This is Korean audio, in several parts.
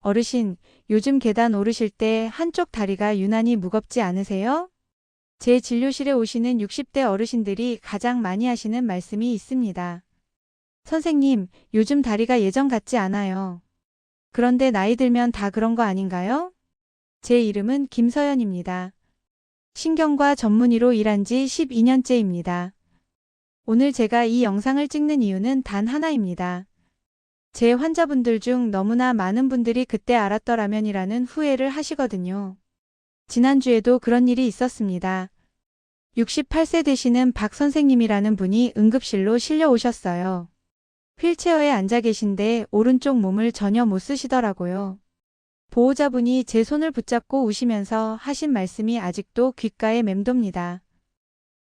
어르신, 요즘 계단 오르실 때 한쪽 다리가 유난히 무겁지 않으세요? 제 진료실에 오시는 60대 어르신들이 가장 많이 하시는 말씀이 있습니다. 선생님, 요즘 다리가 예전 같지 않아요. 그런데 나이 들면 다 그런 거 아닌가요? 제 이름은 김서연입니다. 신경과 전문의로 일한 지 12년째입니다. 오늘 제가 이 영상을 찍는 이유는 단 하나입니다. 제 환자분들 중 너무나 많은 분들이 그때 알았더라면이라는 후회를 하시거든요. 지난주에도 그런 일이 있었습니다. 68세 되시는 박 선생님이라는 분이 응급실로 실려 오셨어요. 휠체어에 앉아 계신데 오른쪽 몸을 전혀 못 쓰시더라고요. 보호자분이 제 손을 붙잡고 우시면서 하신 말씀이 아직도 귓가에 맴돕니다.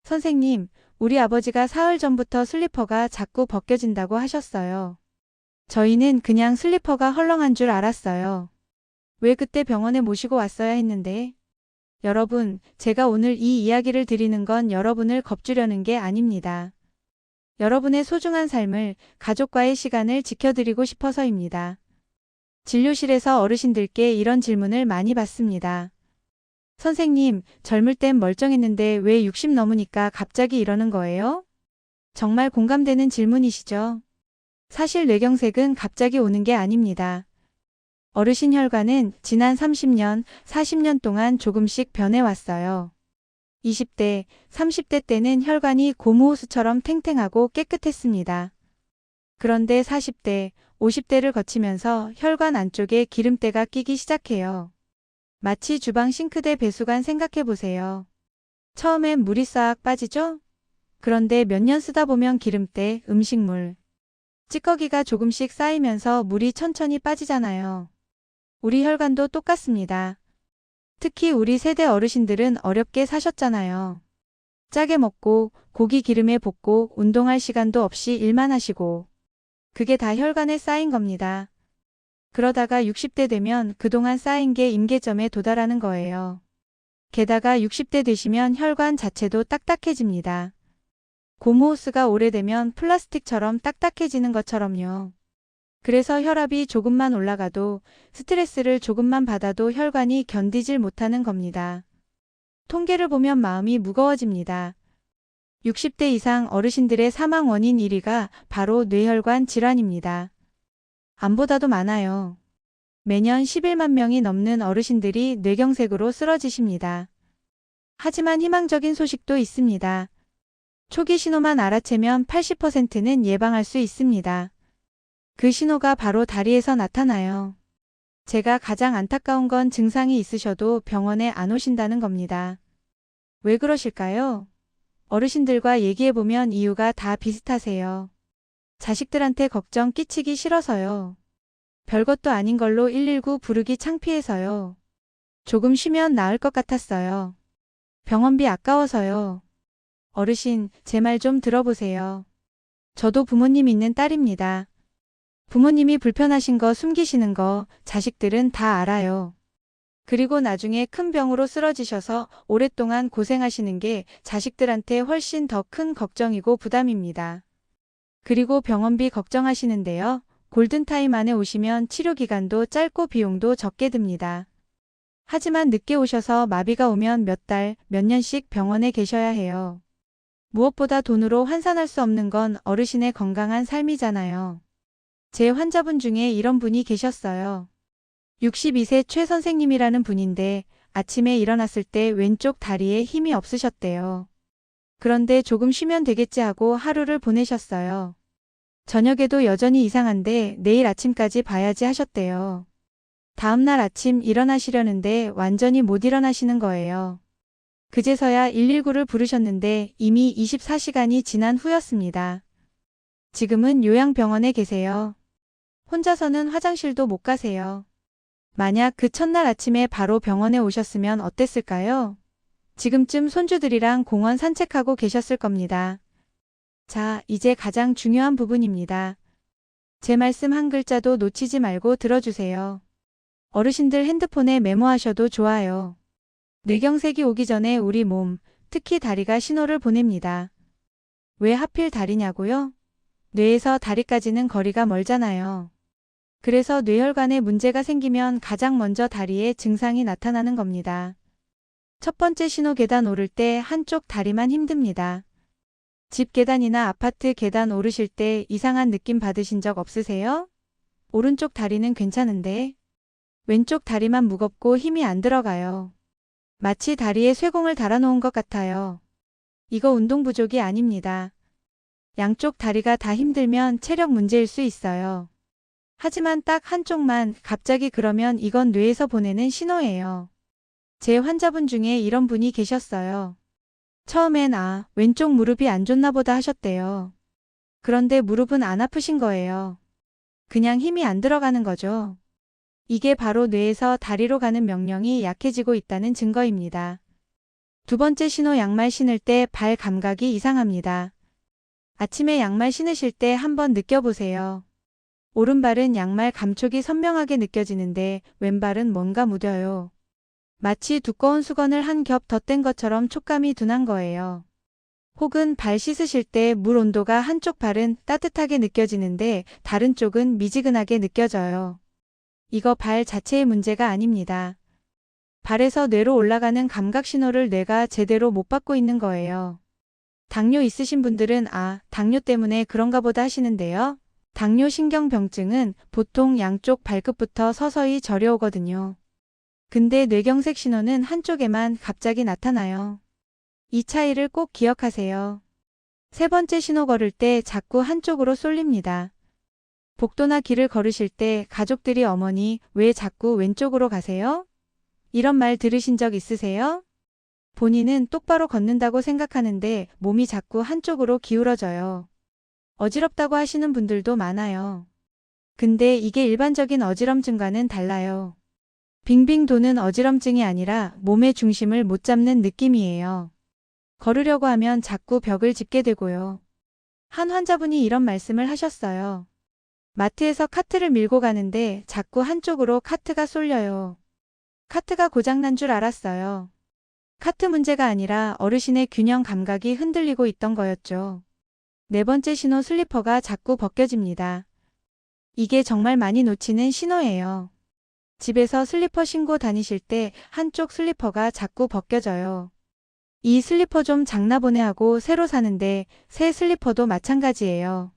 선생님, 우리 아버지가 사흘 전부터 슬리퍼가 자꾸 벗겨진다고 하셨어요. 저희는 그냥 슬리퍼가 헐렁한 줄 알았어요. 왜 그때 병원에 모시고 왔어야 했는데? 여러분, 제가 오늘 이 이야기를 드리는 건 여러분을 겁주려는 게 아닙니다. 여러분의 소중한 삶을, 가족과의 시간을 지켜드리고 싶어서입니다. 진료실에서 어르신들께 이런 질문을 많이 받습니다. 선생님, 젊을 땐 멀쩡했는데 왜 60 넘으니까 갑자기 이러는 거예요? 정말 공감되는 질문이시죠? 사실 뇌경색은 갑자기 오는 게 아닙니다. 어르신 혈관은 지난 30년, 40년 동안 조금씩 변해왔어요. 20대, 30대 때는 혈관이 고무호수처럼 탱탱하고 깨끗했습니다. 그런데 40대, 50대를 거치면서 혈관 안쪽에 기름때가 끼기 시작해요. 마치 주방 싱크대 배수관 생각해보세요. 처음엔 물이 싹 빠지죠? 그런데 몇 년 쓰다 보면 기름때, 음식물, 찌꺼기가 조금씩 쌓이면서 물이 천천히 빠지잖아요. 우리 혈관도 똑같습니다. 특히 우리 세대 어르신들은 어렵게 사셨잖아요. 짜게 먹고 고기 기름에 볶고 운동할 시간도 없이 일만 하시고 그게 다 혈관에 쌓인 겁니다. 그러다가 60대 되면 그동안 쌓인 게 임계점에 도달하는 거예요. 게다가 60대 되시면 혈관 자체도 딱딱해집니다. 고무호스가 오래되면 플라스틱처럼 딱딱해지는 것처럼요. 그래서 혈압이 조금만 올라가도 스트레스를 조금만 받아도 혈관이 견디질 못하는 겁니다. 통계를 보면 마음이 무거워집니다. 60대 이상 어르신들의 사망 원인 1위가 바로 뇌혈관 질환입니다. 암보다도 많아요. 매년 11만 명이 넘는 어르신들이 뇌경색으로 쓰러지십니다. 하지만 희망적인 소식도 있습니다. 초기 신호만 알아채면 80%는 예방할 수 있습니다. 그 신호가 바로 다리에서 나타나요. 제가 가장 안타까운 건 증상이 있으셔도 병원에 안 오신다는 겁니다. 왜 그러실까요? 어르신들과 얘기해보면 이유가 다 비슷하세요. 자식들한테 걱정 끼치기 싫어서요. 별것도 아닌 걸로 119 부르기 창피해서요. 조금 쉬면 나을 것 같았어요. 병원비 아까워서요. 어르신, 제 말 좀 들어보세요. 저도 부모님 있는 딸입니다. 부모님이 불편하신 거 숨기시는 거 자식들은 다 알아요. 그리고 나중에 큰 병으로 쓰러지셔서 오랫동안 고생하시는 게 자식들한테 훨씬 더 큰 걱정이고 부담입니다. 그리고 병원비 걱정하시는데요. 골든타임 안에 오시면 치료기간도 짧고 비용도 적게 듭니다. 하지만 늦게 오셔서 마비가 오면 몇 달, 몇 년씩 병원에 계셔야 해요. 무엇보다 돈으로 환산할 수 없는 건 어르신의 건강한 삶이잖아요. 제 환자분 중에 이런 분이 계셨어요. 62세 최 선생님이라는 분인데 아침에 일어났을 때 왼쪽 다리에 힘이 없으셨대요. 그런데 조금 쉬면 되겠지 하고 하루를 보내셨어요. 저녁에도 여전히 이상한데 내일 아침까지 봐야지 하셨대요. 다음날 아침 일어나시려는데 완전히 못 일어나시는 거예요. 그제서야 119를 부르셨는데 이미 24시간이 지난 후였습니다. 지금은 요양병원에 계세요. 혼자서는 화장실도 못 가세요. 만약 그 첫날 아침에 바로 병원에 오셨으면 어땠을까요? 지금쯤 손주들이랑 공원 산책하고 계셨을 겁니다. 자, 이제 가장 중요한 부분입니다. 제 말씀 한 글자도 놓치지 말고 들어주세요. 어르신들 핸드폰에 메모하셔도 좋아요. 뇌경색이 오기 전에 우리 몸, 특히 다리가 신호를 보냅니다. 왜 하필 다리냐고요? 뇌에서 다리까지는 거리가 멀잖아요. 그래서 뇌혈관에 문제가 생기면 가장 먼저 다리에 증상이 나타나는 겁니다. 첫 번째 신호 계단 오를 때 한쪽 다리만 힘듭니다. 집 계단이나 아파트 계단 오르실 때 이상한 느낌 받으신 적 없으세요? 오른쪽 다리는 괜찮은데 왼쪽 다리만 무겁고 힘이 안 들어가요. 마치 다리에 쇠공을 달아놓은 것 같아요. 이거 운동 부족이 아닙니다. 양쪽 다리가 다 힘들면 체력 문제일 수 있어요. 하지만 딱 한쪽만 갑자기 그러면 이건 뇌에서 보내는 신호예요. 제 환자분 중에 이런 분이 계셨어요. 처음엔 왼쪽 무릎이 안 좋나 보다 하셨대요. 그런데 무릎은 안 아프신 거예요. 그냥 힘이 안 들어가는 거죠. 이게 바로 뇌에서 다리로 가는 명령이 약해지고 있다는 증거입니다. 두 번째 신호 양말 신을 때 발 감각이 이상합니다. 아침에 양말 신으실 때 한번 느껴보세요. 오른발은 양말 감촉이 선명하게 느껴지는데 왼발은 뭔가 무뎌요. 마치 두꺼운 수건을 한 겹 덧댄 것처럼 촉감이 둔한 거예요. 혹은 발 씻으실 때 물 온도가 한쪽 발은 따뜻하게 느껴지는데 다른 쪽은 미지근하게 느껴져요. 이거 발 자체의 문제가 아닙니다. 발에서 뇌로 올라가는 감각 신호를 뇌가 제대로 못 받고 있는 거예요. 당뇨 있으신 분들은 당뇨 때문에 그런가 보다 하시는데요. 당뇨 신경병증은 보통 양쪽 발끝부터 서서히 저려오거든요. 근데 뇌경색 신호는 한쪽에만 갑자기 나타나요. 이 차이를 꼭 기억하세요. 세 번째 신호 걸을 때 자꾸 한쪽으로 쏠립니다. 복도나 길을 걸으실 때 가족들이 어머니 왜 자꾸 왼쪽으로 가세요? 이런 말 들으신 적 있으세요? 본인은 똑바로 걷는다고 생각하는데 몸이 자꾸 한쪽으로 기울어져요. 어지럽다고 하시는 분들도 많아요. 근데 이게 일반적인 어지럼증과는 달라요. 빙빙 도는 어지럼증이 아니라 몸의 중심을 못 잡는 느낌이에요. 걸으려고 하면 자꾸 벽을 짚게 되고요. 한 환자분이 이런 말씀을 하셨어요. 마트에서 카트를 밀고 가는데 자꾸 한쪽으로 카트가 쏠려요. 카트가 고장난 줄 알았어요. 카트 문제가 아니라 어르신의 균형 감각이 흔들리고 있던 거였죠. 네 번째 신호 슬리퍼가 자꾸 벗겨집니다. 이게 정말 많이 놓치는 신호예요. 집에서 슬리퍼 신고 다니실 때 한쪽 슬리퍼가 자꾸 벗겨져요. 이 슬리퍼 좀 작나 보네 하고 새로 사는데 새 슬리퍼도 마찬가지예요.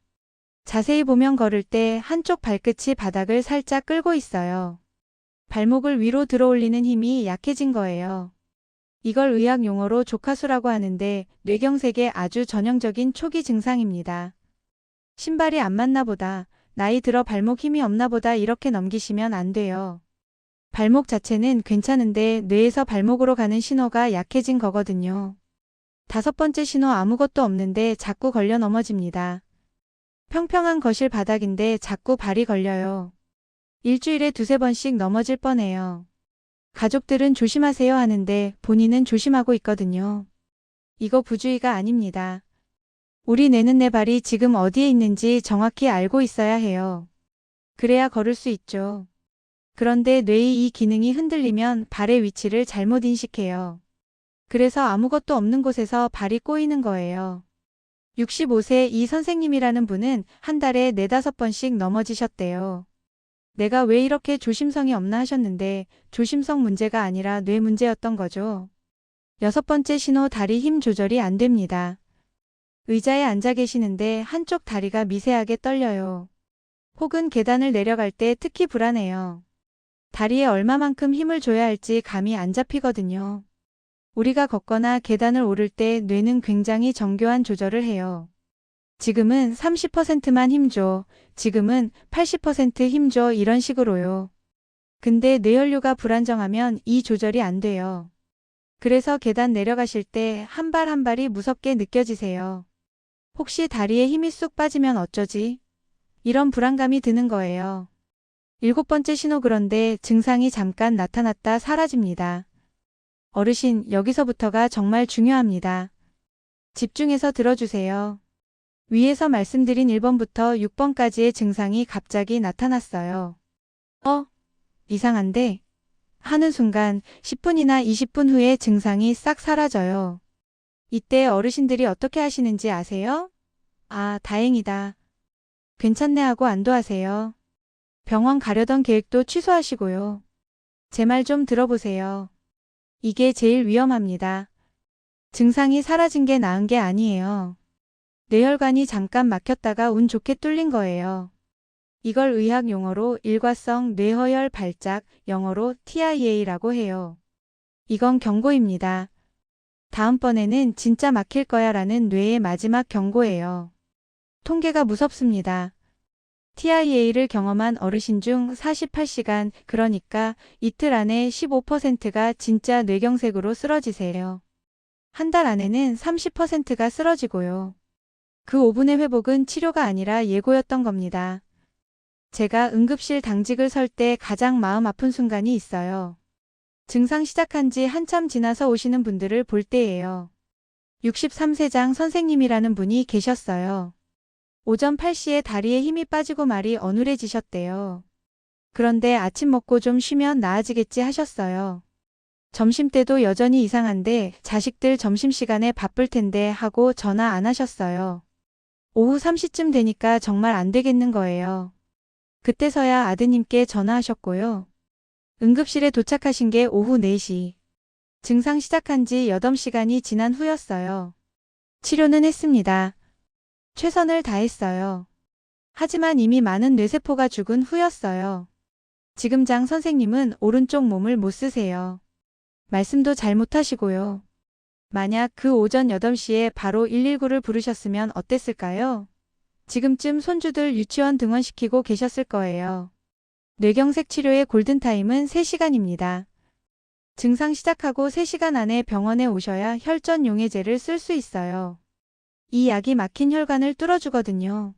자세히 보면 걸을 때 한쪽 발끝이 바닥을 살짝 끌고 있어요. 발목을 위로 들어올리는 힘이 약해진 거예요. 이걸 의학 용어로 조카수라고 하는데 뇌경색의 아주 전형적인 초기 증상입니다. 신발이 안 맞나 보다, 나이 들어 발목 힘이 없나 보다 이렇게 넘기시면 안 돼요. 발목 자체는 괜찮은데 뇌에서 발목으로 가는 신호가 약해진 거거든요. 다섯 번째 신호 아무것도 없는데 자꾸 걸려 넘어집니다. 평평한 거실 바닥인데 자꾸 발이 걸려요. 일주일에 두세 번씩 넘어질 뻔해요. 가족들은 조심하세요 하는데 본인은 조심하고 있거든요. 이거 부주의가 아닙니다. 우리 뇌는 내 발이 지금 어디에 있는지 정확히 알고 있어야 해요. 그래야 걸을 수 있죠. 그런데 뇌의 이 기능이 흔들리면 발의 위치를 잘못 인식해요. 그래서 아무것도 없는 곳에서 발이 꼬이는 거예요. 65세 이 선생님이라는 분은 한 달에 4~5번씩 넘어지셨대요. 내가 왜 이렇게 조심성이 없나 하셨는데 조심성 문제가 아니라 뇌 문제였던 거죠. 여섯 번째 신호 다리 힘 조절이 안 됩니다. 의자에 앉아 계시는데 한쪽 다리가 미세하게 떨려요. 혹은 계단을 내려갈 때 특히 불안해요. 다리에 얼마만큼 힘을 줘야 할지 감이 안 잡히거든요. 우리가 걷거나 계단을 오를 때 뇌는 굉장히 정교한 조절을 해요. 지금은 30%만 힘줘, 지금은 80% 힘줘 이런 식으로요. 근데 뇌연류가 불안정하면 이 조절이 안 돼요. 그래서 계단 내려가실 때 한 발 한 발이 무섭게 느껴지세요. 혹시 다리에 힘이 쑥 빠지면 어쩌지? 이런 불안감이 드는 거예요. 일곱 번째 신호 그런데 증상이 잠깐 나타났다 사라집니다. 어르신, 여기서부터가 정말 중요합니다. 집중해서 들어주세요. 위에서 말씀드린 1번부터 6번까지의 증상이 갑자기 나타났어요. 이상한데? 하는 순간 10분이나 20분 후에 증상이 싹 사라져요. 이때 어르신들이 어떻게 하시는지 아세요? 다행이다. 괜찮네 하고 안도하세요. 병원 가려던 계획도 취소하시고요. 제 말 좀 들어보세요. 이게 제일 위험합니다. 증상이 사라진 게 나은 게 아니에요. 뇌혈관이 잠깐 막혔다가 운 좋게 뚫린 거예요. 이걸 의학 용어로 일과성 뇌허혈 발작, 영어로 TIA라고 해요. 이건 경고입니다. 다음번에는 진짜 막힐 거야 라는 뇌의 마지막 경고예요. 통계가 무섭습니다. TIA를 경험한 어르신 중 48시간, 그러니까 이틀 안에 15%가 진짜 뇌경색으로 쓰러지세요. 한 달 안에는 30%가 쓰러지고요. 그 5분의 회복은 치료가 아니라 예고였던 겁니다. 제가 응급실 당직을 설 때 가장 마음 아픈 순간이 있어요. 증상 시작한 지 한참 지나서 오시는 분들을 볼 때예요. 63세장 선생님이라는 분이 계셨어요. 오전 8시에 다리에 힘이 빠지고 말이 어눌해지셨대요. 그런데 아침 먹고 좀 쉬면 나아지겠지 하셨어요. 점심때도 여전히 이상한데 자식들 점심시간에 바쁠 텐데 하고 전화 안 하셨어요. 오후 3시쯤 되니까 정말 안 되겠는 거예요. 그때서야 아드님께 전화하셨고요. 응급실에 도착하신 게 오후 4시. 증상 시작한 지 8시간이 지난 후였어요. 치료는 했습니다. 최선을 다했어요. 하지만 이미 많은 뇌세포가 죽은 후였어요. 지금 장 선생님은 오른쪽 몸을 못 쓰세요. 말씀도 잘 못하시고요. 만약 그 오전 8시에 바로 119를 부르셨으면 어땠을까요? 지금쯤 손주들 유치원 등원시키고 계셨을 거예요. 뇌경색 치료의 골든타임은 3시간입니다. 증상 시작하고 3시간 안에 병원에 오셔야 혈전 용해제를 쓸 수 있어요. 이 약이 막힌 혈관을 뚫어주거든요.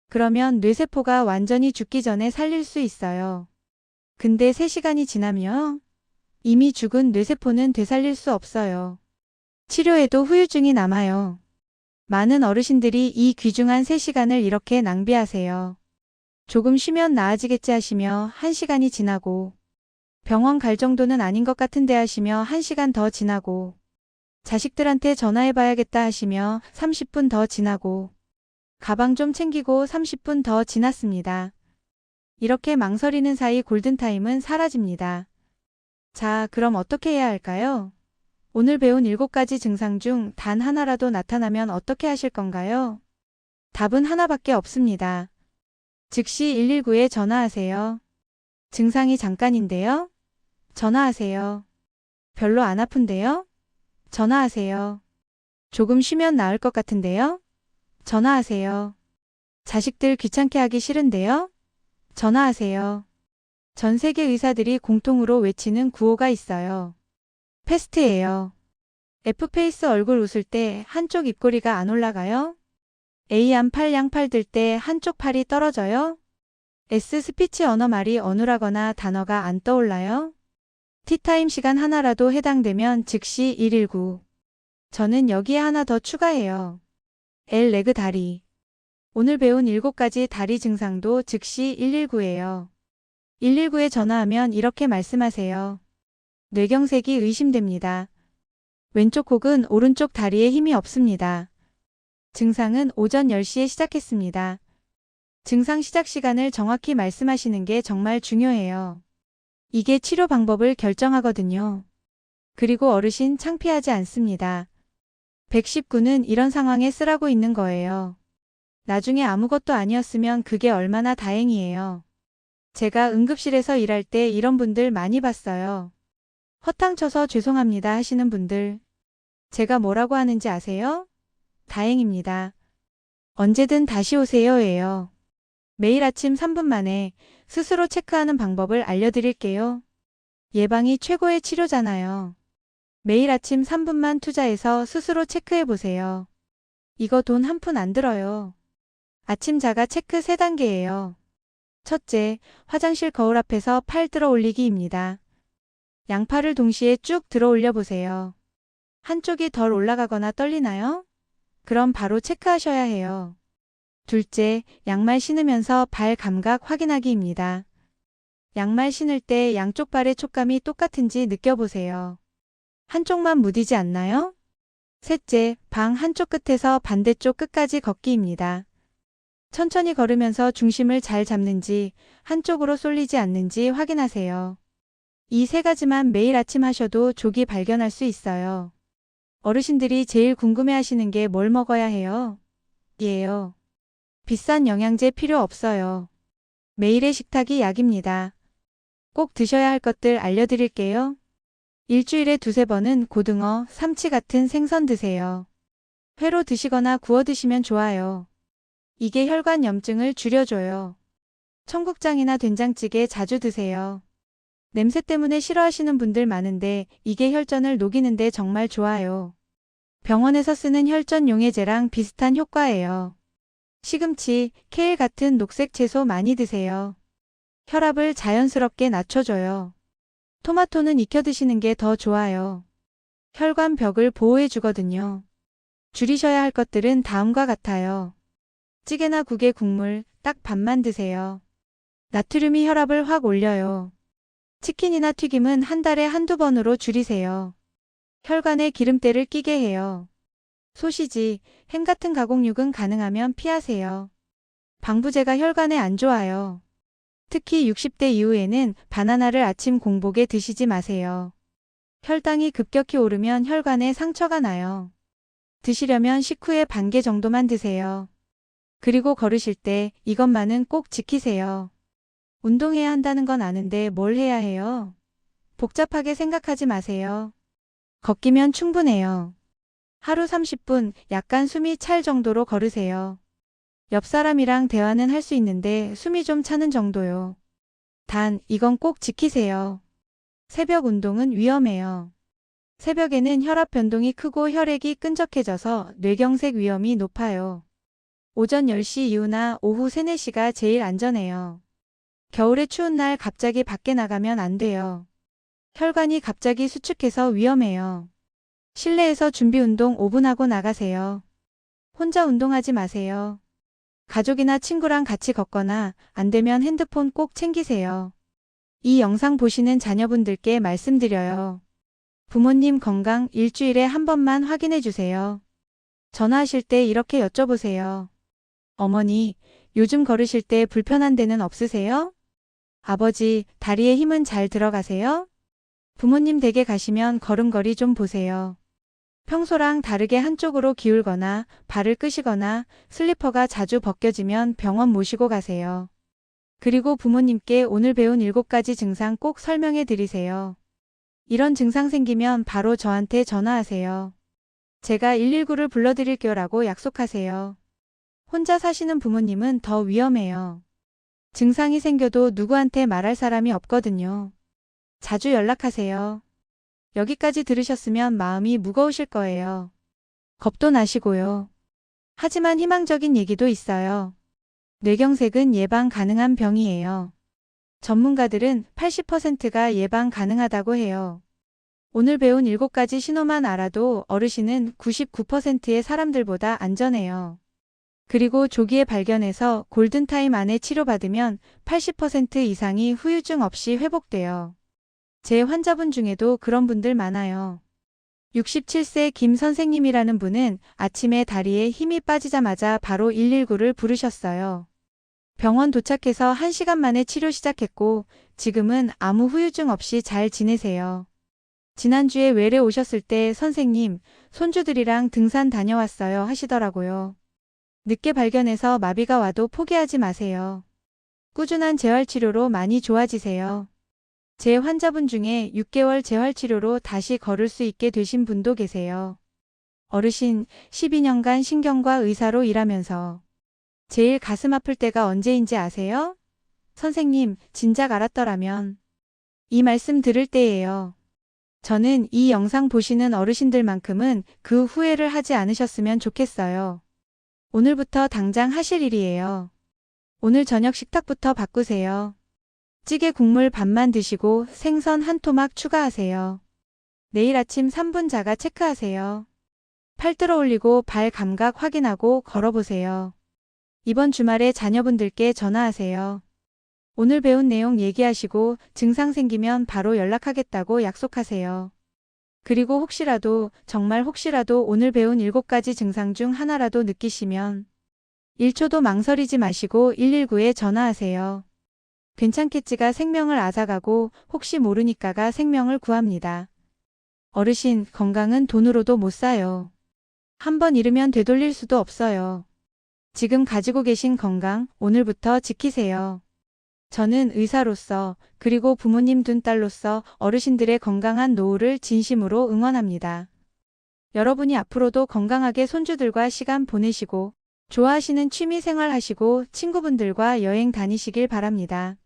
그러면 뇌세포가 완전히 죽기 전에 살릴 수 있어요. 근데 3시간이 지나면 이미 죽은 뇌세포는 되살릴 수 없어요. 치료에도 후유증이 남아요. 많은 어르신들이 이 귀중한 3시간을 이렇게 낭비하세요. 조금 쉬면 나아지겠지 하시며 1시간이 지나고 병원 갈 정도는 아닌 것 같은데 하시며 1시간 더 지나고 자식들한테 전화해봐야겠다 하시며 30분 더 지나고 가방 좀 챙기고 30분 더 지났습니다. 이렇게 망설이는 사이 골든타임은 사라집니다. 자, 그럼 어떻게 해야 할까요? 오늘 배운 7가지 증상 중 단 하나라도 나타나면 어떻게 하실 건가요? 답은 하나밖에 없습니다. 즉시 119에 전화하세요. 증상이 잠깐인데요? 전화하세요. 별로 안 아픈데요? 전화하세요. 조금 쉬면 나을 것 같은데요? 전화하세요. 자식들 귀찮게 하기 싫은데요? 전화하세요. 전 세계 의사들이 공통으로 외치는 구호가 있어요. 패스트예요. F페이스 얼굴 웃을 때 한쪽 입꼬리가 안 올라가요? A 안팔 양팔 들 때 한쪽 팔이 떨어져요? S 스피치 언어 말이 어눌하거나 단어가 안 떠올라요? 티타임 시간 하나라도 해당되면 즉시 119. 저는 여기에 하나 더 추가해요. L 레그 다리. 오늘 배운 7가지 다리 증상도 즉시 119예요. 119에 전화하면 이렇게 말씀하세요. 뇌경색이 의심됩니다. 왼쪽 혹은 오른쪽 다리에 힘이 없습니다. 증상은 오전 10시에 시작했습니다. 증상 시작 시간을 정확히 말씀하시는 게 정말 중요해요. 이게 치료 방법을 결정하거든요. 그리고 어르신 창피하지 않습니다. 119는 이런 상황에 쓰라고 있는 거예요. 나중에 아무것도 아니었으면 그게 얼마나 다행이에요. 제가 응급실에서 일할 때 이런 분들 많이 봤어요. 허탕쳐서 죄송합니다 하시는 분들. 제가 뭐라고 하는지 아세요? 다행입니다. 언제든 다시 오세요예요. 매일 아침 3분 만에 스스로 체크하는 방법을 알려드릴게요. 예방이 최고의 치료잖아요. 매일 아침 3분만 투자해서 스스로 체크해보세요. 이거 돈 한 푼 안 들어요. 아침 자가 체크 3단계예요. 첫째, 화장실 거울 앞에서 팔 들어 올리기입니다. 양팔을 동시에 쭉 들어 올려보세요. 한쪽이 덜 올라가거나 떨리나요? 그럼 바로 체크하셔야 해요. 둘째, 양말 신으면서 발 감각 확인하기입니다. 양말 신을 때 양쪽 발의 촉감이 똑같은지 느껴보세요. 한쪽만 무디지 않나요? 셋째, 방 한쪽 끝에서 반대쪽 끝까지 걷기입니다. 천천히 걸으면서 중심을 잘 잡는지, 한쪽으로 쏠리지 않는지 확인하세요. 이 세 가지만 매일 아침 하셔도 조기 발견할 수 있어요. 어르신들이 제일 궁금해하시는 게 뭘 먹어야 해요? 예요. 비싼 영양제 필요 없어요. 매일의 식탁이 약입니다. 꼭 드셔야 할 것들 알려드릴게요. 일주일에 두세 번은 고등어, 삼치 같은 생선 드세요. 회로 드시거나 구워 드시면 좋아요. 이게 혈관 염증을 줄여줘요. 청국장이나 된장찌개 자주 드세요. 냄새 때문에 싫어하시는 분들 많은데 이게 혈전을 녹이는데 정말 좋아요. 병원에서 쓰는 혈전 용해제랑 비슷한 효과예요. 시금치, 케일 같은 녹색 채소 많이 드세요. 혈압을 자연스럽게 낮춰줘요. 토마토는 익혀 드시는 게 더 좋아요. 혈관 벽을 보호해 주거든요. 줄이셔야 할 것들은 다음과 같아요. 찌개나 국에 국물 딱 반만 드세요. 나트륨이 혈압을 확 올려요. 치킨이나 튀김은 한 달에 한두 번으로 줄이세요. 혈관에 기름때를 끼게 해요. 소시지, 햄 같은 가공육은 가능하면 피하세요. 방부제가 혈관에 안 좋아요. 특히 60대 이후에는 바나나를 아침 공복에 드시지 마세요. 혈당이 급격히 오르면 혈관에 상처가 나요. 드시려면 식후에 반 개 정도만 드세요. 그리고 걸으실 때 이것만은 꼭 지키세요. 운동해야 한다는 건 아는데 뭘 해야 해요? 복잡하게 생각하지 마세요. 걷기면 충분해요. 하루 30분 약간 숨이 찰 정도로 걸으세요. 옆 사람이랑 대화는 할 수 있는데 숨이 좀 차는 정도요. 단, 이건 꼭 지키세요. 새벽 운동은 위험해요. 새벽에는 혈압 변동이 크고 혈액이 끈적해져서 뇌경색 위험이 높아요. 오전 10시 이후나 오후 3, 4시가 제일 안전해요. 겨울에 추운 날 갑자기 밖에 나가면 안 돼요. 혈관이 갑자기 수축해서 위험해요. 실내에서 준비 운동 5분 하고 나가세요. 혼자 운동하지 마세요. 가족이나 친구랑 같이 걷거나 안 되면 핸드폰 꼭 챙기세요. 이 영상 보시는 자녀분들께 말씀드려요. 부모님 건강 일주일에 한 번만 확인해 주세요. 전화하실 때 이렇게 여쭤보세요. 어머니, 요즘 걸으실 때 불편한 데는 없으세요? 아버지, 다리에 힘은 잘 들어가세요? 부모님 댁에 가시면 걸음걸이 좀 보세요. 평소랑 다르게 한쪽으로 기울거나 발을 끄시거나 슬리퍼가 자주 벗겨지면 병원 모시고 가세요. 그리고 부모님께 오늘 배운 7가지 증상 꼭 설명해 드리세요. 이런 증상 생기면 바로 저한테 전화하세요. 제가 119를 불러드릴게요라고 약속하세요. 혼자 사시는 부모님은 더 위험해요. 증상이 생겨도 누구한테 말할 사람이 없거든요. 자주 연락하세요. 여기까지 들으셨으면 마음이 무거우실 거예요. 겁도 나시고요. 하지만 희망적인 얘기도 있어요. 뇌경색은 예방 가능한 병이에요. 전문가들은 80%가 예방 가능하다고 해요. 오늘 배운 7가지 신호만 알아도 어르신은 99%의 사람들보다 안전해요. 그리고 조기에 발견해서 골든타임 안에 치료받으면 80% 이상이 후유증 없이 회복돼요. 제 환자분 중에도 그런 분들 많아요. 67세 김 선생님이라는 분은 아침에 다리에 힘이 빠지자마자 바로 119를 부르셨어요. 병원 도착해서 1시간 만에 치료 시작했고 지금은 아무 후유증 없이 잘 지내세요. 지난주에 외래 오셨을 때 선생님, 손주들이랑 등산 다녀왔어요 하시더라고요. 늦게 발견해서 마비가 와도 포기하지 마세요. 꾸준한 재활치료로 많이 좋아지세요. 제 환자분 중에 6개월 재활치료로 다시 걸을 수 있게 되신 분도 계세요. 어르신 12년간 신경과 의사로 일하면서 제일 가슴 아플 때가 언제인지 아세요? 선생님, 진작 알았더라면. 이 말씀 들을 때예요. 저는 이 영상 보시는 어르신들만큼은 그 후회를 하지 않으셨으면 좋겠어요. 오늘부터 당장 하실 일이에요. 오늘 저녁 식탁부터 바꾸세요. 찌개 국물 반만 드시고 생선 한 토막 추가하세요. 내일 아침 3분 자가 체크하세요. 팔 들어 올리고 발 감각 확인하고 걸어보세요. 이번 주말에 자녀분들께 전화하세요. 오늘 배운 내용 얘기하시고 증상 생기면 바로 연락하겠다고 약속하세요. 그리고 혹시라도 정말 혹시라도 오늘 배운 7가지 증상 중 하나라도 느끼시면 1초도 망설이지 마시고 119에 전화하세요. 괜찮겠지가 생명을 앗아가고 혹시 모르니까가 생명을 구합니다. 어르신, 건강은 돈으로도 못 사요. 한번 잃으면 되돌릴 수도 없어요. 지금 가지고 계신 건강, 오늘부터 지키세요. 저는 의사로서, 그리고 부모님 둔 딸로서 어르신들의 건강한 노후를 진심으로 응원합니다. 여러분이 앞으로도 건강하게 손주들과 시간 보내시고, 좋아하시는 취미 생활 하시고 친구분들과 여행 다니시길 바랍니다.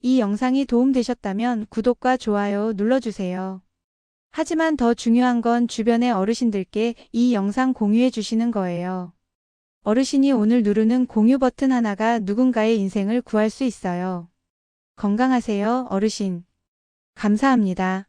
이 영상이 도움되셨다면 구독과 좋아요 눌러주세요. 하지만 더 중요한 건 주변의 어르신들께 이 영상 공유해 주시는 거예요. 어르신이 오늘 누르는 공유 버튼 하나가 누군가의 인생을 구할 수 있어요. 건강하세요, 어르신. 감사합니다.